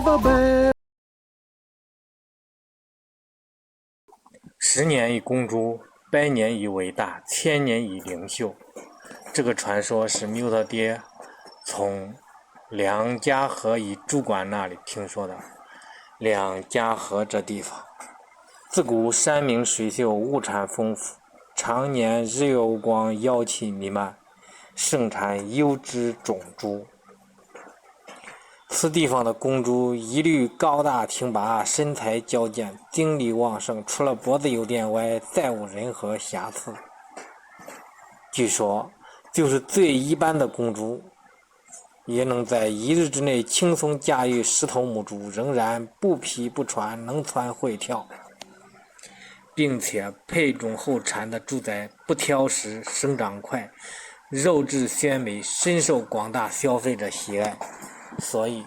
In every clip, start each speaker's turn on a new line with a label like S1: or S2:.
S1: 宝贝。
S2: 10年一公猪，100年一伟大，1000年一领袖。这个传说是缪特爹从梁家河一主管那里听说的。梁家河这地方，自古山明水秀，物产丰富，常年日月无光，妖气弥漫，盛产优质种猪。此地方的公猪一律高大挺拔，身材矫健，精力旺盛，除了脖子有点歪，再无任何瑕疵。据说，就是最一般的公猪，也能在1日之内轻松驾驭10头母猪，仍然不劈不喘，能窜会跳，并且配种后产的猪仔不挑食，生长快，肉质鲜美，深受广大消费者喜爱。所以，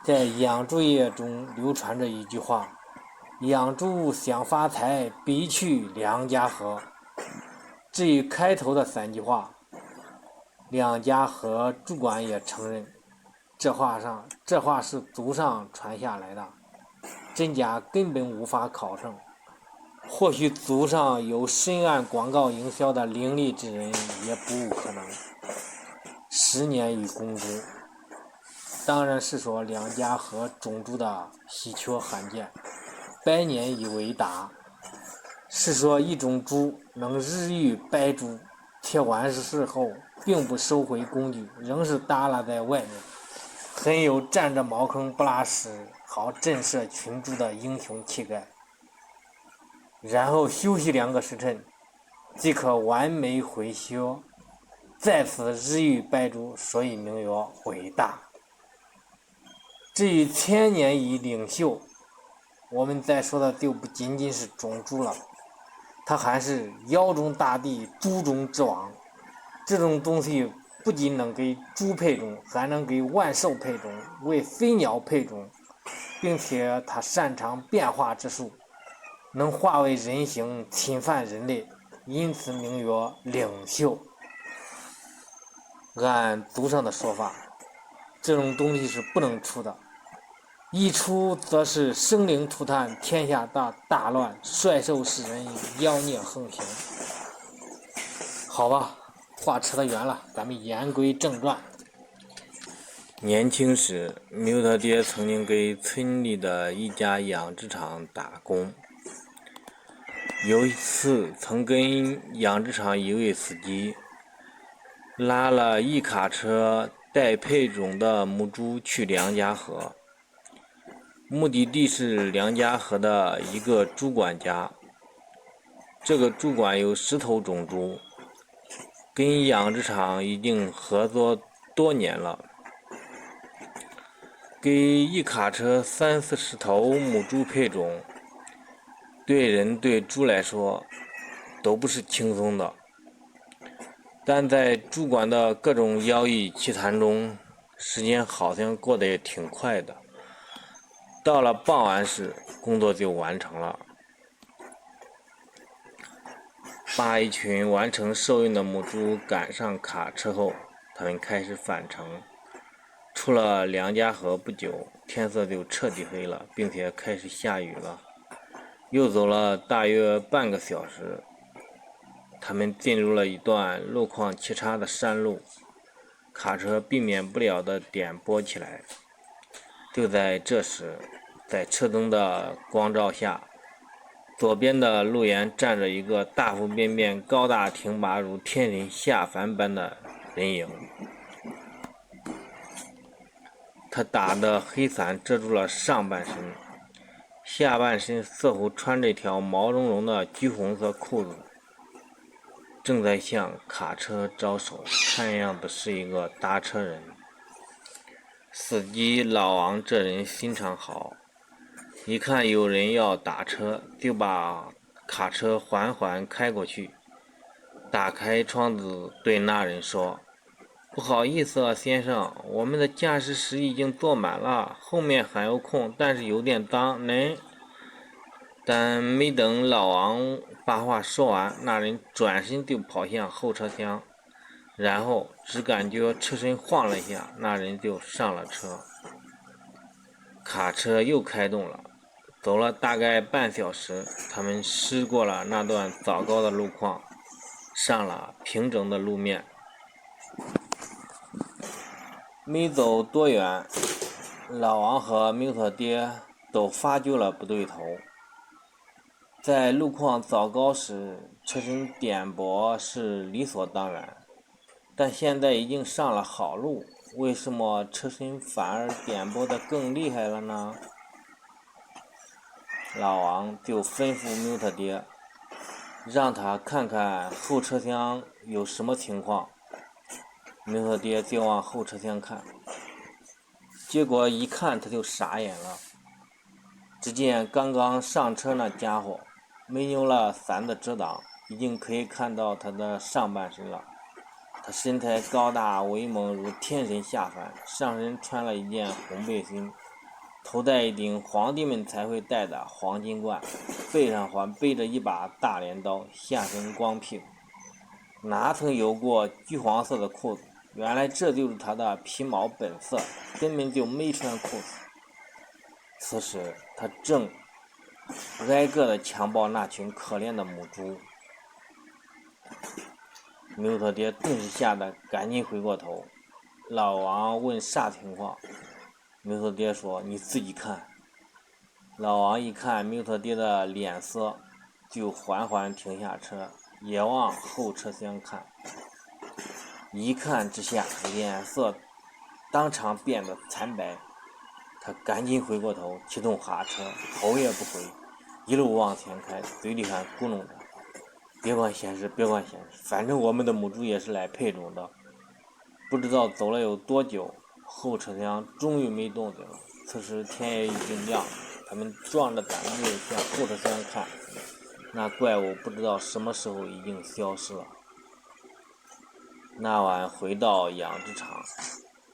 S2: 在养猪业中流传着一句话：养猪想发财，必去梁家河。至于开头的3句话，梁家河主管也承认，这话是祖上传下来的，真假根本无法考证。或许祖上有深谙广告营销的伶俐之人，也不无可能。10年一公猪，当然是说梁家河种猪的稀缺罕见；100年一伟大，是说一种猪能日育百猪，且完事后并不收回工具，仍是耷拉在外面，很有占着茅坑不拉屎，好震慑群猪的英雄气概。然后休息2个时辰，即可完美回休，再次日育百猪，所以名曰伟大。至于1000年一领袖，我们再说的就不仅仅是种猪了，它还是妖中大帝，猪中之王。这种东西不仅能给猪配种，还能给万兽配种，为飞鸟配种，并且它擅长变化之术，能化为人形，侵犯人类，因此名曰领袖。按祖上的说法，这种东西是不能出的，一出则是生灵涂炭，天下大乱，怪兽食人，妖孽横行。好吧，话扯得远了，咱们言归正传。年轻时，缪特爹曾经给村里的一家养殖场打工。有一次，曾跟养殖场一位司机拉了一卡车带配种的母猪去梁家河，目的地是梁家河的一个猪管家。这个猪管有10头种猪，跟养殖场已经合作多年了，给一卡车30-40头母猪配种，对人对猪来说都不是轻松的。但在猪管的各种妖异奇谈中，时间好像过得也挺快的。到了傍晚时，工作就完成了。把一群完成受孕的母猪赶上卡车后，他们开始返程。出了梁家河不久，天色就彻底黑了，并且开始下雨了。又走了大约半个小时，他们进入了一段路况奇差的山路，卡车避免不了的颠簸起来。就在这时，在车灯的光照下，左边的路沿站着一个大腹便便、高大挺拔如天人下凡般的人影。他打的黑伞遮住了上半身，下半身似乎穿着一条毛茸茸的橘红色裤子，正在向卡车招手，看样子是一个搭车人。司机老王这人心肠好，一看有人要打车，就把卡车缓缓开过去，打开窗子对那人说：“不好意思啊，先生，我们的驾驶室已经坐满了，后面还有空，但是有点脏，能……”但没等老王把话说完，那人转身就跑向后车厢，然后只感觉车身晃了一下，那人就上了车。卡车又开动了，走了大概半小时，他们驶过了那段糟糕的路况，上了平整的路面。没走多远，老王和缪特爹都发觉了不对头。在路况糟糕时，车身颠簸是理所当然，但现在已经上了好路，为什么车身反而颠簸得更厉害了呢？老王就吩咐缪特爹，让他看看后车厢有什么情况。缪特爹就往后车厢看，结果一看他就傻眼了。只见刚刚上车那家伙没有了伞的遮挡，已经可以看到他的上半身了。他身材高大威猛如天神下凡，上身穿了一件红背心，头戴一顶皇帝们才会戴的黄金冠，背上还背着一把大镰刀，下身光屁股，哪曾有过橘黄色的裤子？原来这就是他的皮毛本色，根本就没穿裤子。此时他正挨个的强暴那群可怜的母猪。缪特爹顿时吓得赶紧回过头。老王问啥情况，缪特爹说你自己看。老王一看缪特爹的脸色，就缓缓停下车，也往后车厢看。一看之下，脸色当场变得惨白。他赶紧回过头，启动哈车，头也不回，一路往前开，嘴里还咕哝着：“别管闲事，别管闲事，反正我们的母猪也是来配种的。”不知道走了有多久，后车厢终于没动静了。此时天也已经亮了，他们壮着胆子向后车厢看，那怪物不知道什么时候已经消失了。那晚回到养殖场，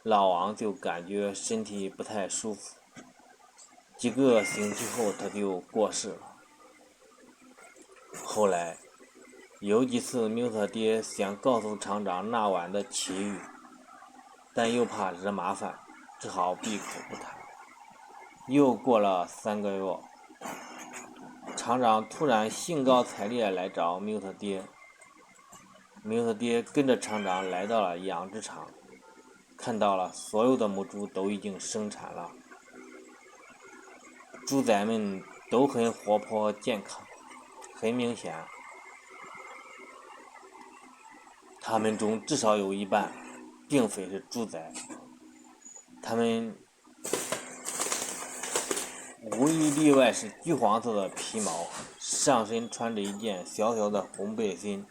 S2: 老王就感觉身体不太舒服，几个星期后他就过世了。后来有几次缪特爹想告诉厂长那晚的奇遇，但又怕惹麻烦，只好闭口不谈。又过了3个月，厂长突然兴高采烈来找缪特爹。缪特爹跟着厂长来到了养殖场，看到了所有的母猪都已经生产了，猪崽们都很活泼健康。很明显，它们中至少有一半并非是猪崽，它们无一例外是橘黄色的皮毛，上身穿着一件小小的红背心，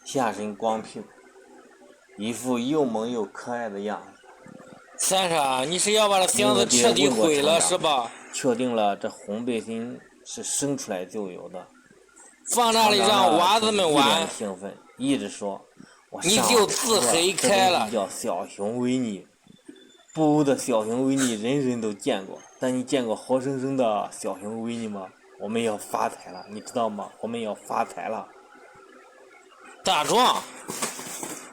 S2: 下身光屁股，一副又萌又可爱的样子。
S1: 先生，你是要把这箱子彻底毁了是吧？
S2: 确定了这红背心是生出来就有的，
S1: 放那里让娃子们玩。
S2: 兴奋，一直说：“
S1: 你就自黑开了。”
S2: 叫小熊维尼，布的小熊维尼人人都见过，但你见过活生生的小熊维尼吗？我们要发财了，你知道吗？我们要发财了。
S1: 大壮，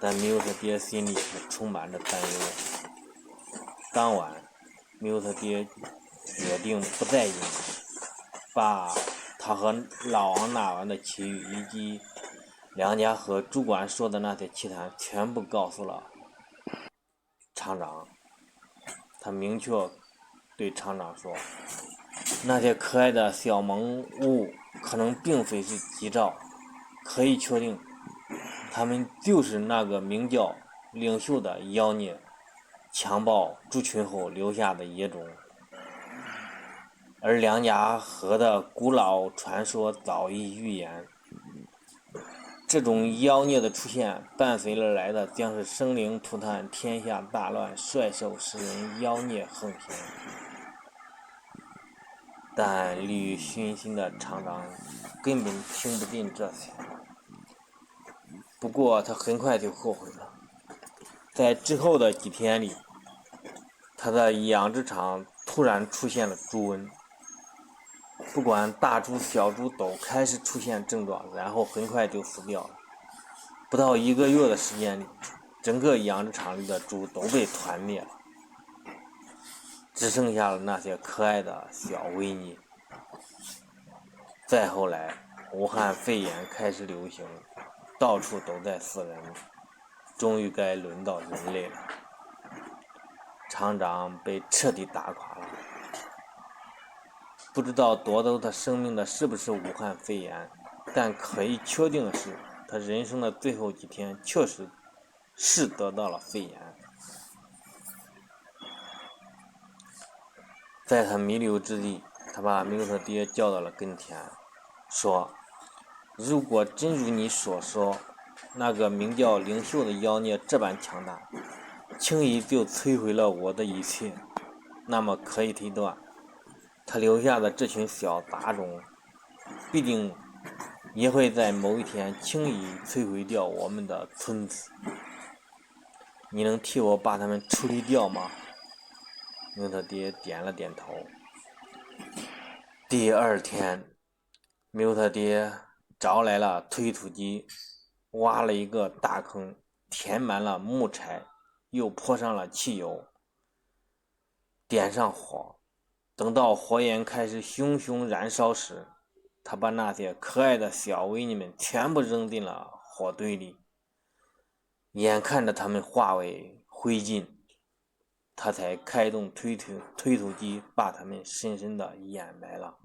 S2: 但缪特爹心里却充满着担忧。当晚，缪特爹决定不再隐瞒，把他和老王那晚的奇遇以及梁家和主管说的那些奇谈全部告诉了厂长。他明确对厂长说，那些可爱的小萌物可能并非是吉兆，可以确定他们就是那个名叫领袖的妖孽强暴猪群后留下的野种。而梁家河的古老传说早已预言，这种妖孽的出现伴随而来的将是生灵涂炭、天下大乱、率兽食人、妖孽横行。但利欲熏心的厂长根本听不进这些，不过他很快就后悔了。在之后的几天里，他的养殖场突然出现了猪瘟，不管大猪小猪都开始出现症状，然后很快就死掉了。不到1个月的时间里，整个养殖场里的猪都被团灭了。只剩下了那些可爱的小维尼。再后来，武汉肺炎开始流行，到处都在死人，终于该轮到人类了。厂长被彻底打垮了，不知道夺走他生命的是不是武汉肺炎，但可以确定的是，他人生的最后几天确实是得到了肺炎。在他弥留之际，他把缪特爹叫到了跟前，说：如果真如你所说，那个名叫领袖的妖孽这般强大，轻易就摧毁了我的一切，那么可以推断，他留下的这群小杂种必定也会在某一天轻易摧毁掉我们的村子。你能替我把他们处理掉吗？缪特爹点了点头。第二天，缪特爹找来了推土机，挖了一个大坑，填满了木柴，又泼上了汽油，点上火。等到火焰开始熊熊燃烧时，他把那些可爱的小维尼们全部扔进了火堆里。眼看着他们化为灰烬，他才开动推土机，把他们深深地掩埋了。